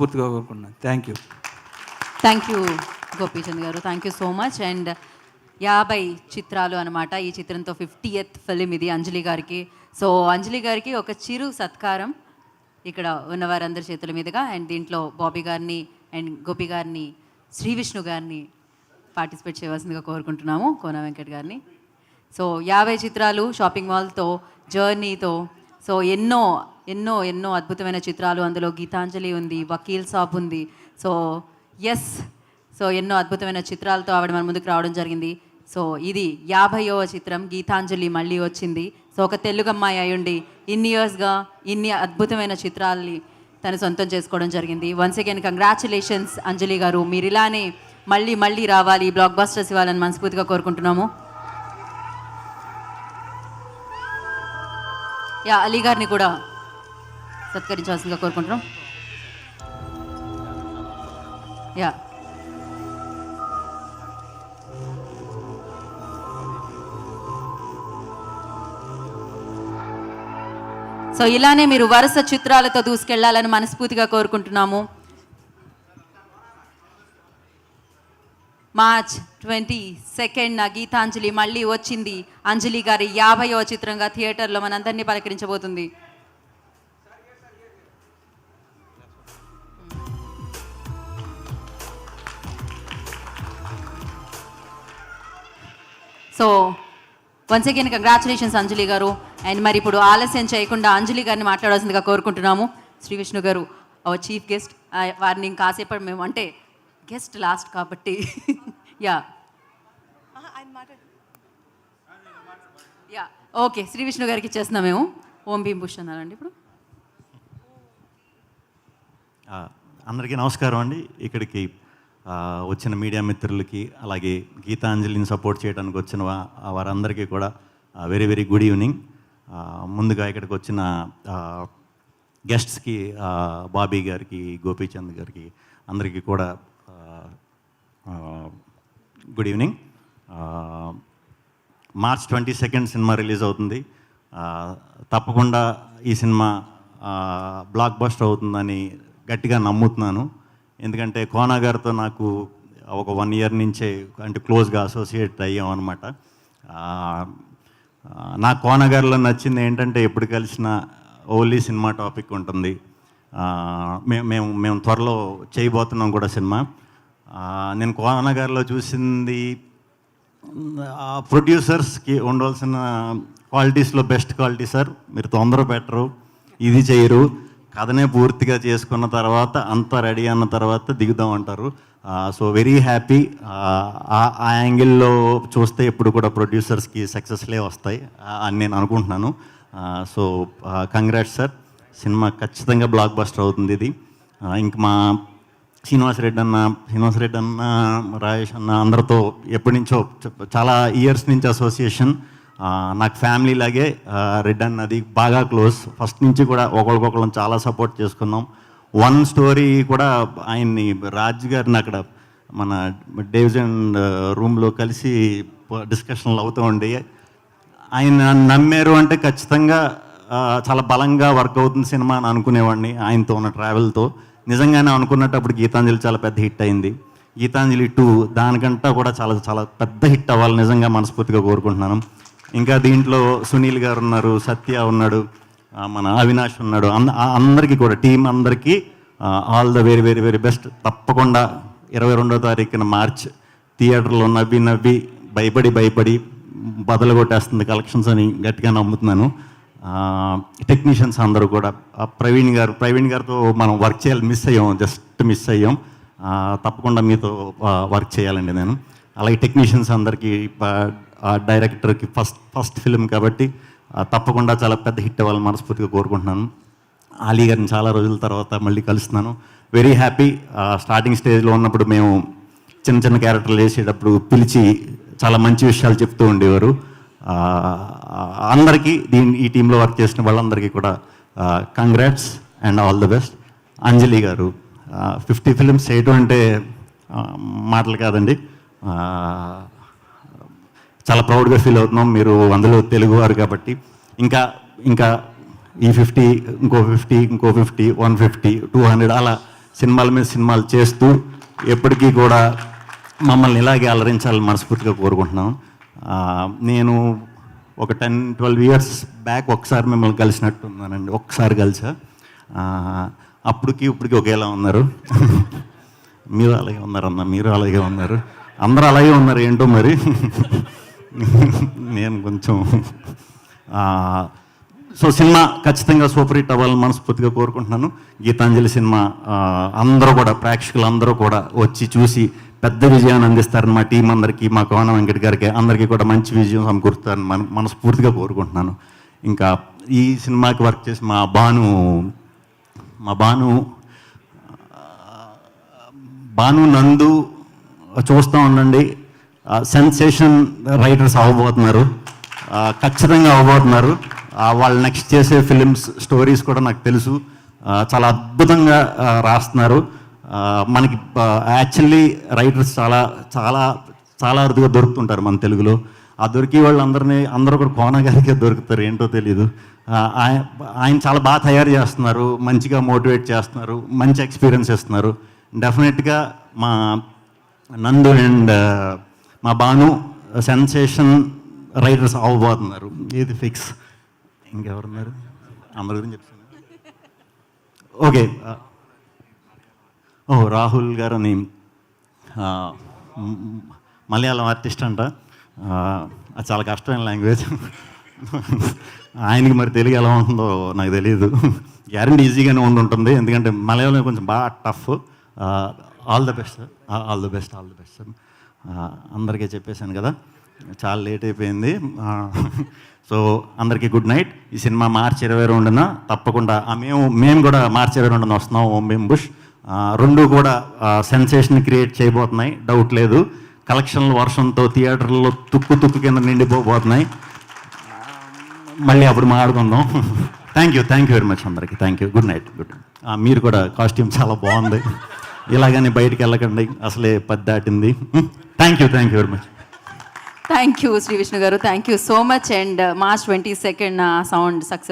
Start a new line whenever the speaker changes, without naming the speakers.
మనస్ఫూర్తిగా కోరుకుంటున్నాను.
Thank you Gopichand గారు, thank you so much. And 50 చిత్రాలు అనమాట ఈ చిత్రంతో 50th ఫిలిం ఇది అంజలి గారికి. సో అంజలి గారికి ఒక చిరు సత్కారం ఇక్కడ ఉన్న వారందరి చేతుల మీదుగా. అండ్ దీంట్లో బాబీ గారిని అండ్ గోపి గారిని, శ్రీ విష్ణు గారిని పార్టిసిపేట్ చేయవలసిందిగా కోరుకుంటున్నాము, కోన వెంకట్ గారిని. సో 50 చిత్రాలు, షాపింగ్ మాల్తో, జర్నీతో, సో ఎన్నో ఎన్నో ఎన్నో అద్భుతమైన చిత్రాలు. అందులో గీతాంజలి ఉంది, వకీల్ సాబ్ ఉంది. సో సో ఎన్నో అద్భుతమైన చిత్రాలతో ఆవిడ మన ముందుకు రావడం జరిగింది. సో ఇది 50వ చిత్రం, గీతాంజలి మళ్ళీ వచ్చింది. సో ఒక తెలుగు అమ్మాయి అయ్యుండి ఇన్ని ఇయర్స్గా ఇన్ని అద్భుతమైన చిత్రాల్ని తను సొంతం చేసుకోవడం జరిగింది. వన్స్ అగైన్ కంగ్రాచులేషన్స్ అంజలి గారు, మీరు ఇలానే మళ్ళీ మళ్ళీ రావాలి, బ్లాక్ బస్టర్స్ ఇవ్వాలని మనస్ఫూర్తిగా కోరుకుంటున్నాము. అలీ గారిని కూడా సత్కరించవలసిందిగా కోరుకుంటున్నాం. సో ఇలానే మీరు వరుస చిత్రాలతో దూసుకెళ్లాలని మనస్ఫూర్తిగా కోరుకుంటున్నాము. మార్చ్ 22న గీతాంజలి మళ్ళీ వచ్చింది. అంజలి గారి 50వ చిత్రంగా థియేటర్లో మనందరినీ పలకరించబోతుంది. సో వన్స్ అగైన్ కంగ్రాచులేషన్స్ అంజలి గారు. అండ్ మరి ఇప్పుడు ఆలస్యం చేయకుండా అంజలి గారిని మాట్లాడాల్సిందిగా కోరుకుంటున్నాము. శ్రీ విష్ణు గారు అవర్ చీఫ్ గెస్ట్, వారిని ఇంకాసేపటి మేము అంటే గెస్ట్ లాస్ట్ కాబట్టి ఓకే శ్రీ విష్ణు గారికి ఇచ్చేస్తున్నాం మేము. ఓం భీం బుష్ అన్నారండి ఇప్పుడు.
అందరికీ నమస్కారం అండి. ఇక్కడికి వచ్చిన మీడియా మిత్రులకి, అలాగే గీతాంజలిని సపోర్ట్ చేయడానికి వచ్చిన వారందరికీ కూడా వెరీ వెరీ గుడ్ ఈవినింగ్. ముందుగా ఇక్కడికి వచ్చిన గెస్ట్స్కి, బాబీ గారికి, గోపీచంద్ గారికి అందరికీ కూడా good evening. March 22 cinema release అవుతుంది. తప్పకుండా ఈ సినిమా బ్లాక్ బస్టర్ అవుతుందని గట్టిగా నమ్ముతున్నాను. ఎందుకంటే కోన గారితో నాకు ఒక 1 year నుంచే అంటే క్లోజ్గా అసోసియేట్ అయ్యాం అనమాట. నా కోన గారిలో నచ్చింది ఏంటంటే ఎప్పుడు కలిసిన ఓన్లీ సినిమా టాపిక్ ఉంటుంది. మేము త్వరలో చేయబోతున్నాం కూడా సినిమా. నేను కోన గారిలో చూసింది ప్రొడ్యూసర్స్కి ఉండవలసిన క్వాలిటీస్లో బెస్ట్ క్వాలిటీ సార్. మీరు తొందర పెట్టరు, ఇది చేయరు, కథనే పూర్తిగా చేసుకున్న తర్వాత అంతా రెడీ అన్న తర్వాత దిగుదాం అంటారు. So very happy. ఆ యాంగిల్లో చూస్తే ఇప్పుడు కూడా ప్రొడ్యూసర్స్కి సక్సెస్లే వస్తాయి అని నేను అనుకుంటున్నాను. సో కంగ్రాట్స్ సార్, సినిమా ఖచ్చితంగా బ్లాక్ బస్టర్ అవుతుంది ఇది. ఇంక మా శ్రీనివాసరెడ్డి అన్న, రాజేష్ అన్న అందరితో ఎప్పటి నుంచో చాలా ఇయర్స్ నుంచి అసోసియేషన్. నాకు ఫ్యామిలీ లాగే రెడ్ అన్నది బాగా క్లోజ్. ఫస్ట్ నుంచి కూడా ఒకరికొకళ్ళని చాలా సపోర్ట్ చేసుకున్నాం. వన్ స్టోరీ కూడా ఆయన్ని, రాజ్ గారిని అక్కడ మన డివిజన్ రూమ్లో కలిసి డిస్కషన్లు అవుతూ ఉండే, ఆయన నమ్మారు అంటే ఖచ్చితంగా చాలా బలంగా వర్క్ అవుతుంది సినిమా అని అనుకునేవాడిని. ఆయనతో ఉన్న ట్రావెల్తో నిజంగానే అనుకున్నప్పుడు గీతాంజలి చాలా పెద్ద హిట్ అయింది. గీతాంజలి 2 దానికంటా కూడా చాలా చాలా పెద్ద హిట్ అవ్వాలి నిజంగా మనస్ఫూర్తిగా కోరుకుంటున్నాను. ఇంకా దీంట్లో సునీల్ గారు ఉన్నారు, సత్య ఉన్నాడు, మన అవినాష్ ఉన్నాడు. అందరికీ కూడా టీం అందరికీ all the very very very best. తప్పకుండా 22వ తారీఖున మార్చ్ థియేటర్లో నవ్వి భయపడి బదలు కొట్టేస్తుంది కలెక్షన్స్ అని గట్టిగా నమ్ముతున్నాను. టెక్నీషియన్స్ అందరూ కూడా, ప్రవీణ్ గారితో మనం వర్క్ చేయాలి, జస్ట్ మిస్ అయ్యాం. తప్పకుండా మీతో వర్క్ చేయాలండి నేను. అలాగే టెక్నీషియన్స్ అందరికీ, డైరెక్టర్కి ఫస్ట్ ఫిలిం కాబట్టి తప్పకుండా చాలా పెద్ద హిట్ అవ్వాలని మనస్ఫూర్తిగా కోరుకుంటున్నాను. అలీ గారిని చాలా రోజుల తర్వాత మళ్ళీ కలుస్తున్నాను. Very happy. స్టార్టింగ్ స్టేజ్లో ఉన్నప్పుడు మేము చిన్న క్యారెక్టర్లు వేసేటప్పుడు పిలిచి చాలా మంచి విషయాలు చెప్తూ ఉండేవారు. అందరికీ ఈ టీంలో వర్క్ చేసిన వాళ్ళందరికీ కూడా congrats and all the best. Anjali గారు 50 ఫిలిమ్స్ చేయటం అంటే మాటలు కాదండి. చాలా ప్రౌడ్గా ఫీల్ అవుతున్నాం. మీరు అందులో తెలుగువారు కాబట్టి ఇంకా ఈ 50, ఇంకో 50, 150, 200 అలా సినిమాల మీద సినిమాలు చేస్తూ ఎప్పటికీ కూడా మమ్మల్ని ఇలాగే అలరించాలని మనస్ఫూర్తిగా కోరుకుంటున్నాను. నేను ఒక 10-12 ఇయర్స్ బ్యాక్ ఒకసారి మిమ్మల్ని కలిసినట్టున్నానండి, ఒక్కసారి కలిసా. ఇప్పటికి ఒకేలా ఉన్నారు. మీరు అలాగే ఉన్నారన్న, మీరు అలాగే ఉన్నారు, అందరూ అలాగే ఉన్నారు ఏంటో మరి. నేను కొంచెం సో సినిమా ఖచ్చితంగా సూపర్ హిట్ అవ్వాలని మనస్ఫూర్తిగా కోరుకుంటున్నాను. గీతాంజలి సినిమా అందరూ కూడా, ప్రేక్షకులు అందరూ కూడా వచ్చి చూసి పెద్ద విజయాన్ని అందిస్తారని మా టీం అందరికీ, మా కోన వెంకట్ గారికి అందరికీ కూడా మంచి విజయం సమకూరుస్తారని మనస్ఫూర్తిగా కోరుకుంటున్నాను. ఇంకా ఈ సినిమాకి వర్క్ చేసి మా భాను నందు చూస్తూ ఉండండి. సెన్సేషన్ రైటర్స్ అవ్వబోతున్నారు, ఖచ్చితంగా అవ్వబోతున్నారు. వాళ్ళు నెక్స్ట్ చేసే ఫిలిమ్స్ స్టోరీస్ కూడా నాకు తెలుసు, చాలా అద్భుతంగా రాస్తున్నారు. మనకి యాక్చువల్లీ రైటర్స్ చాలా చాలా చాలా అరుదుగా దొరుకుతుంటారు మన తెలుగులో. ఆ దొరికే అందరూ కూడా కోన గారికే దొరుకుతారు, ఏంటో తెలీదు. ఆయన చాలా బాగా తయారు చేస్తున్నారు, మంచిగా మోటివేట్ చేస్తున్నారు, మంచి ఎక్స్పీరియన్స్ ఇస్తున్నారు. డెఫినెట్గా మా నందు అండ్ మా భాను సెన్సేషన్ రైటర్స్ అవ్వబోతున్నారు, ఇది ఫిక్స్. ఇంకెవరున్నారు? అందరి గురించి చెప్తాను. ఓకే, రాహుల్ గారు అని మలయాళం ఆర్టిస్ట్ అంట. అది చాలా కష్టమైన లాంగ్వేజ్. ఆయనకి మరి తెలుగు ఎలా ఉంటుందో నాకు తెలియదు. గ్యారెంటీ ఈజీగానే ఉంటుంది, ఎందుకంటే మలయాళం కొంచెం బాగా tough. All the best sir, all the best sir. అందరికీ చెప్పేశాను కదా, చాలా లేట్ అయిపోయింది. సో అందరికీ గుడ్ నైట్. ఈ సినిమా మార్చి 22న తప్పకుండా మేము కూడా మార్చి 22న వస్తున్నాం. ఓం భీమ్ బుష్ రెండు కూడా సెన్సేషన్ క్రియేట్ చేయబోతున్నాయి, డౌట్ లేదు. కలెక్షన్ల వర్షంతో థియేటర్లో తుక్కు కింద నిండిపోబోతున్నాయి. మళ్ళీ అప్పుడు మాట్లాడుకుందాం. థ్యాంక్ యూ వెరీ మచ్ అందరికీ. Thank you, good night. మీరు కూడా కాస్ట్యూమ్ చాలా బాగుంది, ఇలాగని బయటికి వెళ్ళకండి, అసలే 10 దాటింది. Thank you very much.
Thank you Shri Vishnu గారు, thank you so much. And March 22nd sound success